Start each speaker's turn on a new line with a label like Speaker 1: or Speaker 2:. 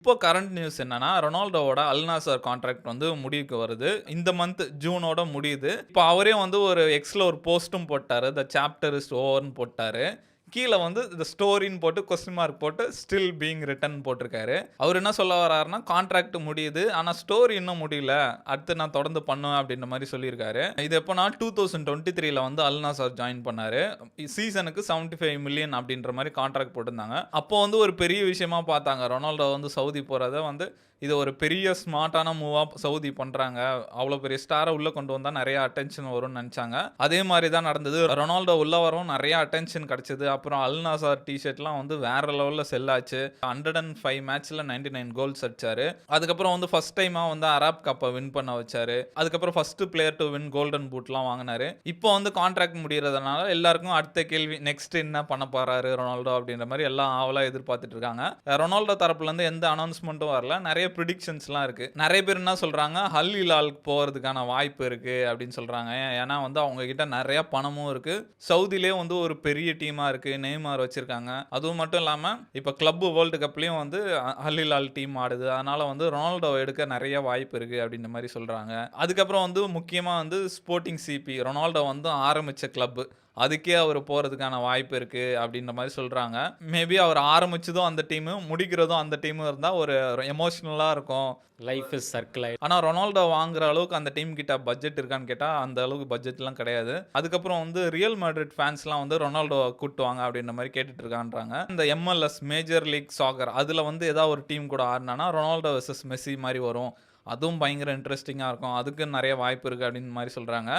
Speaker 1: இப்போ current news என்னன்னா, ரொனால்டோவோட அல் Nassar contract வந்து முடிவுக்கு வருது. இந்த மந்த் ஜூனோட முடியுது. இப்போ அவரே வந்து ஒரு எக்ஸ்ல ஒரு போஸ்ட்டும் போட்டாரு. தி சாப்டர் இஸ் ஓவர்ன்னு போட்டாரு. கீழ வந்து தி ஸ்டோரின்னு போட்டு கொஸ்டின் மார்க் போட்டு ஸ்டில் பீயிங் ரிட்டன் போட்டிருக்காரு. அவரு என்ன சொல்ல வர்றாருன்னா, கான்ட்ராக்ட் முடியுது. ஆனா ஸ்டோரி இன்னும் முடியல. அடுத்து நான் தொடர்ந்து பண்ணுவேன் அப்படின்ற மாரி சொல்லியிருக்காரு. இது எப்போனா 2023ல வந்து அல் நாசர் ஜாயின் பண்ணாரு. சீசனுக்கு 75 மில்லியன் அப்படின்ற மாரி கான்ட்ராக்ட் போட்டிருந்தாங்க. அப்போ வந்து ஒரு பெரிய விஷயமா பார்த்தாங்க. ரொனால்டோ வந்து சவுதி போறத வந்து இது ஒரு பெரிய ஸ்மார்ட்டான மூவா சவுதி பண்றாங்க. அவ்வளோ பெரிய ஸ்டார உள்ள கொண்டு வந்தா நெறைய அட்டென்ஷன் வரும்னு நெனச்சாங்க. அதே மாரி தான் நடந்தது. ரொனால்டோ உள்ள வரவும் நெறைய அட்டென்ஷன் கிடைச்சது. அப்புறம் அல் நாசர் டீ ஷர்ட்லாம் வந்து வேற லெவல்ல செல் ஆச்சு. 105 மேட்ச்ல 99 கோல்ஸ் அடிச்சாரு. அதுக்கப்புறம் வந்து ஃபர்ஸ்ட் டைமா வந்து அரப் கப்ப வின் பண்ண வச்சாரு. அதுக்கப்புறம் first player to win golden பூட்லாம் வாங்குனாரு. இப்போ வந்து கான்ட்ராக்ட் முடியறதுனால எல்லாருக்கும் அடுத்த கேள்வி நெக்ஸ்ட் என்ன பண்ண போறாரு ரொனால்டோ அப்படின்ற மாரி எல்லாம் ஆவலா எதிர்பார்த்துட்டு இருக்காங்க. ரொனால்டோ தரப்புல இருந்து எந்த அனௌன்ஸ்மென்ட்டும் வரல. நெறைய பிரெடிக்ஷன்ஸ்லாம் இருக்கு. நெறைய பேர் என்ன சொல்றாங்க, ஹல் ஹிலாலுக்கு போறதுக்கான வாய்ப்பு இருக்கு அப்படின்னு சொல்றாங்க. ஏன்னா வந்து அவங்க கிட்ட நெறைய பணமும் இருக்கு. சவுதியிலே வந்து ஒரு பெரிய டீமா இருக்கு. நெய்மார் வச்சிருக்காங்க. அதுவும் மட்டும் இல்லாம இப்ப கிளப் வேர்ல்ட் கப்லயும் வந்து அல் ஹிலால் டீம் ஆடுது. அதனால வந்து ரொனால்டோ எடுக்க நெறைய வாய்ப்பு இருக்கு அப்படின்ற மாரி சொல்றாங்க. அதுக்கப்புறம் வந்து முக்கியமா வந்து ஸ்போர்ட்டிங் சிபி ரொனால்டோ வந்து ஆரம்பிச்ச கிளப். அதுக்கே அவரு போறதுக்கான வாய்ப்பு இருக்கு அப்படின்ற மாரி சொல்றாங்க. மேபி அவர் ஆரம்பிச்சதும் அந்த டீமு, முடிக்கிறதும் அந்த டீமும் இருந்தா ஒரு எமோஷனலா இருக்கும்.
Speaker 2: லைஃப் இஸ் சர்க்கிள்
Speaker 1: ஆனா ரொனால்டோ வாங்குற அளவுக்கு அந்த டீம் கிட்ட பட்ஜெட் இருக்கான்னு கேட்டா, அந்த அளவுக்கு பட்ஜெட்லாம் கிடையாது. அதுக்கப்புறம் வந்து ரியல் மேட்ரிட் ஃபேன்ஸ்லாம் வந்து ரொனால்டோவ கூட்டு வாங்க அப்படின்ற மாரி கேட்டுட்டு இருக்கான்றாங்க. இந்த MLS மேஜர் லீக் சாக்கர் அதுல வந்து ஏதாவது ஒரு டீம் கூட ஆடுனானா, ரொனால்டோ வெர்சஸ் மெஸ்ஸி மாரி வரும். அதுவும் பயங்கர இன்ட்ரஸ்டிங்கா இருக்கும். அதுக்கு நெறைய வாய்ப்பு இருக்கு அப்படின்னு மாரி சொல்றாங்க.